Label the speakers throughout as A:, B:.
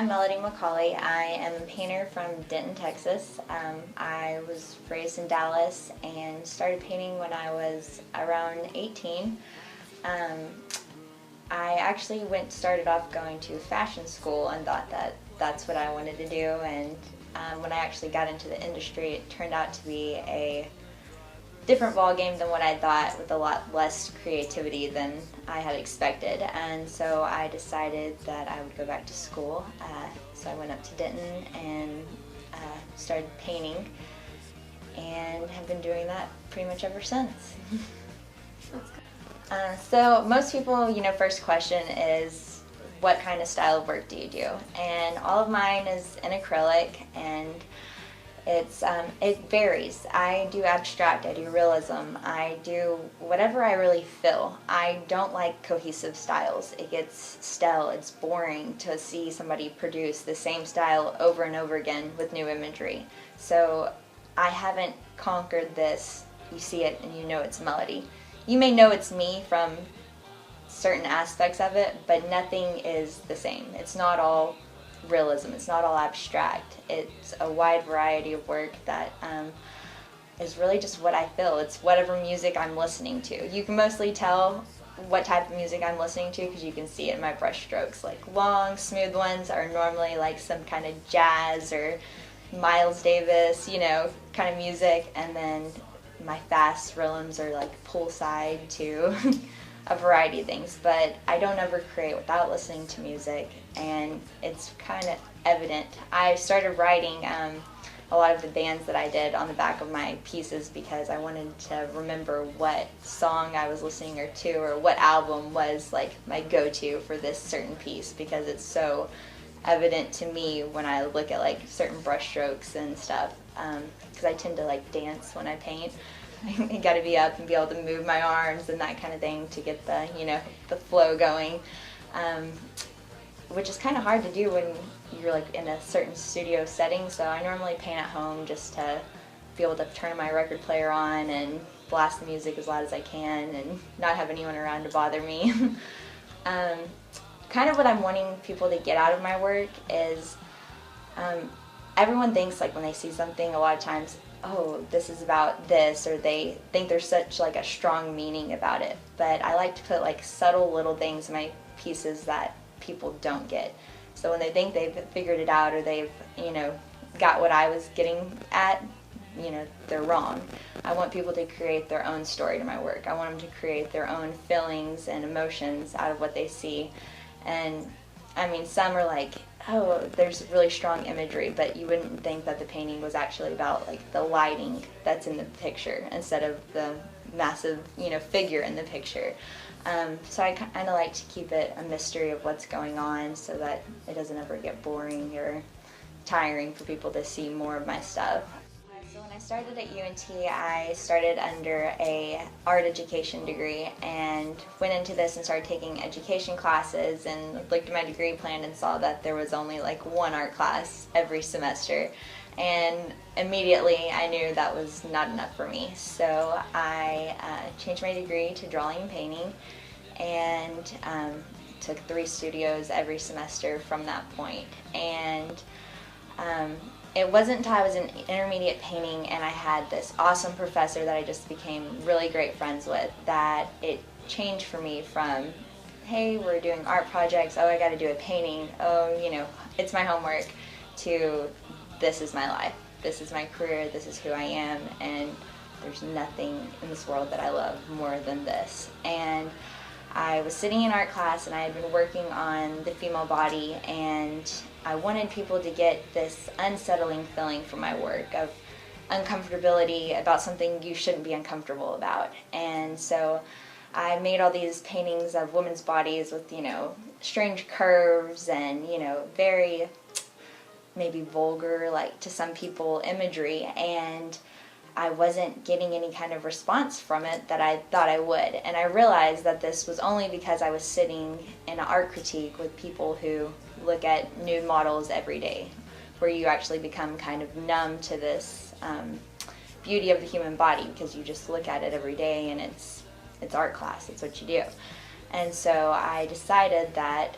A: I'm Melodi McCauley. I am a painter from Denton, Texas. I was raised in Dallas and started painting when I was around 18. I actually started off going to fashion school and thought that that's what I wanted to do, and when I actually got into the industry, it turned out to be a different ball game than what I thought, with a lot less creativity than I had expected. And so I decided that I would go back to school. So I went up to Denton and started painting, and have been doing that pretty much ever since. So most people, first question is, what kind of style of work do you do? And all of mine is in acrylic, and it varies. I do abstract, I do realism, I do whatever I really feel. I don't like cohesive styles. It gets stale, it's boring to see somebody produce the same style over and over again with new imagery. So I haven't conquered this. You see it and you know it's Melodi. You may know it's me from certain aspects of it, but nothing is the same. It's not all realism, it's not all abstract. It's a wide variety of work that is really just what I feel. It's whatever music I'm listening to. You can mostly tell what type of music I'm listening to because you can see it in my brush strokes. Like long, smooth ones are normally like some kind of jazz or Miles Davis, kind of music, and then my fast rhythms are like poolside to a variety of things. But I don't ever create without listening to music, and it's kind of evident. I started writing a lot of the bands that I did on the back of my pieces because I wanted to remember what song I was listening to, or what album was like my go-to for this certain piece, because it's so evident to me when I look at like certain brush strokes and stuff, because I tend to like dance when I paint. I got to be up and be able to move my arms and that kind of thing to get the the flow going, which is kind of hard to do when you're like in a certain studio setting. So I normally paint at home just to be able to turn my record player on and blast the music as loud as I can and not have anyone around to bother me. Kind of what I'm wanting people to get out of my work is, everyone thinks like when they see something a lot of times, oh, this is about this, or they think there's such like a strong meaning about it. But I like to put like subtle little things in my pieces that people don't get. So when they think they've figured it out, or they've got what I was getting at, they're wrong. I want people to create their own story to my work. I want them to create their own feelings and emotions out of what they see. And I mean, some are like, oh, there's really strong imagery, but you wouldn't think that the painting was actually about like the lighting that's in the picture instead of the massive, figure in the picture. So I kind of like to keep it a mystery of what's going on, so that it doesn't ever get boring or tiring for people to see more of my stuff. So when I started at UNT, I started under a art education degree and went into this and started taking education classes, and looked at my degree plan and saw that there was only like one art class every semester. And immediately I knew that was not enough for me. So I changed my degree to drawing and painting, and took 3 studios every semester from that point. And it wasn't until I was in intermediate painting and I had this awesome professor that I just became really great friends with that it changed for me from, hey, we're doing art projects, oh, I got to do a painting, oh, it's my homework, to this is my life, this is my career, this is who I am, and there's nothing in this world that I love more than this. And I was sitting in art class and I had been working on the female body, and I wanted people to get this unsettling feeling from my work of uncomfortability about something you shouldn't be uncomfortable about. And so I made all these paintings of women's bodies with, strange curves and, very maybe vulgar, like to some people, imagery, and I wasn't getting any kind of response from it that I thought I would. And I realized that this was only because I was sitting in an art critique with people who look at nude models every day, where you actually become kind of numb to this beauty of the human body because you just look at it every day, and it's art class, it's what you do. And so I decided that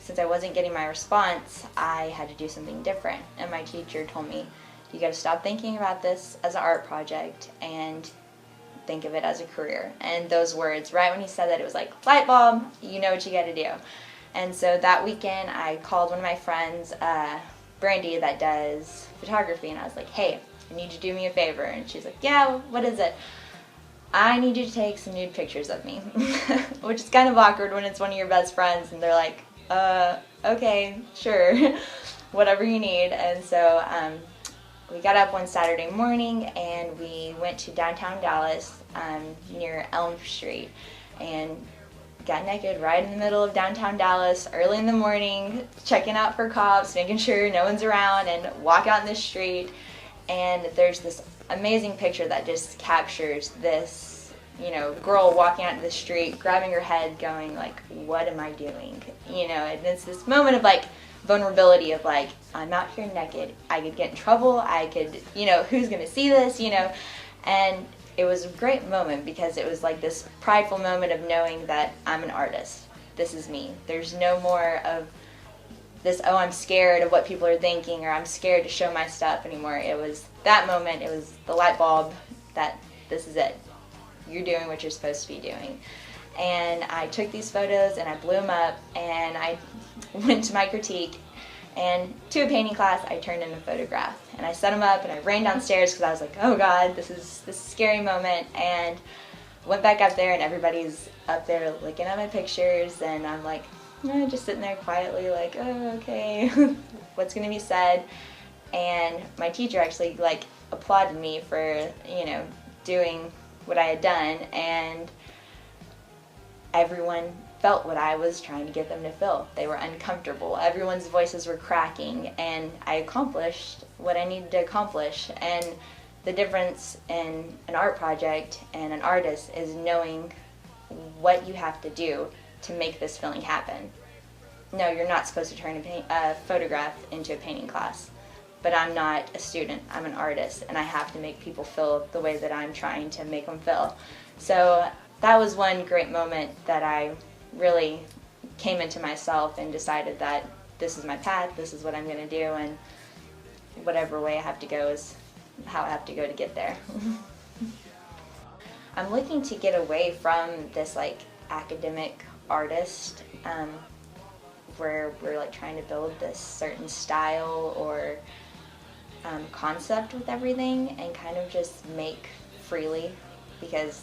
A: since I wasn't getting my response, I had to do something different. And my teacher told me, you got to stop thinking about this as an art project and think of it as a career. And those words, right when he said that, it was like, light bulb, you know what you got to do. And so that weekend, I called one of my friends, Brandy, that does photography, and I was like, hey, I need you to do me a favor. And she's like, yeah, what is it? I need you to take some nude pictures of me. Which is kind of awkward when it's one of your best friends and they're like, okay, sure, whatever you need. And so we got up one Saturday morning and we went to downtown Dallas near Elm Street and got naked right in the middle of downtown Dallas early in the morning, checking out for cops, making sure no one's around, and walk out in the street. And there's this amazing picture that just captures this, girl walking out into the street, grabbing her head, going like, what am I doing? And it's this moment of like vulnerability of like, I'm out here naked, I could get in trouble, I could, who's gonna see this, and it was a great moment because it was like this prideful moment of knowing that I'm an artist. This is me. There's no more of this, oh, I'm scared of what people are thinking, or I'm scared to show my stuff anymore. It was that moment, it was the light bulb that this is it. You're doing what you're supposed to be doing. And I took these photos and I blew them up and I went to my critique, and to a painting class I turned in a photograph and I set them up and I ran downstairs because I was like, oh God, this is a scary moment, and went back up there and everybody's up there looking at my pictures and I'm like, just sitting there quietly like, oh, okay, what's gonna be said? And my teacher actually like applauded me for, doing what I had done, and everyone felt what I was trying to get them to feel. They were uncomfortable. Everyone's voices were cracking, and I accomplished what I needed to accomplish. And the difference in an art project and an artist is knowing what you have to do to make this feeling happen. No, you're not supposed to turn a photograph into a painting class. But I'm not a student, I'm an artist, and I have to make people feel the way that I'm trying to make them feel. So that was one great moment that I really came into myself and decided that this is my path, this is what I'm going to do, and whatever way I have to go is how I have to go to get there. I'm looking to get away from this like academic artist where we're like trying to build this certain style or concept with everything, and kind of just make freely, because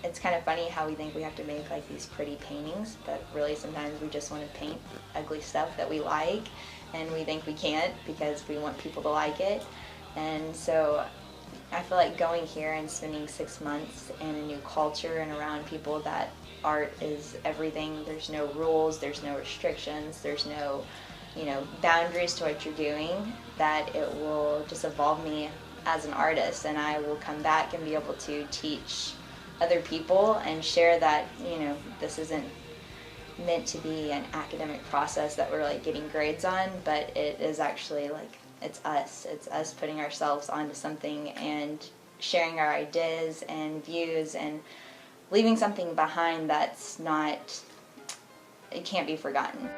A: it's kind of funny how we think we have to make like these pretty paintings, but really sometimes we just want to paint ugly stuff that we like, and we think we can't because we want people to like it. And so I feel like going here and spending 6 months in a new culture and around people that art is everything. There's no rules, there's no restrictions, there's no boundaries to what you're doing, that it will just evolve me as an artist, and I will come back and be able to teach other people and share that, this isn't meant to be an academic process that we're like getting grades on, but it is actually like, it's us putting ourselves onto something and sharing our ideas and views and leaving something behind that's not, it can't be forgotten.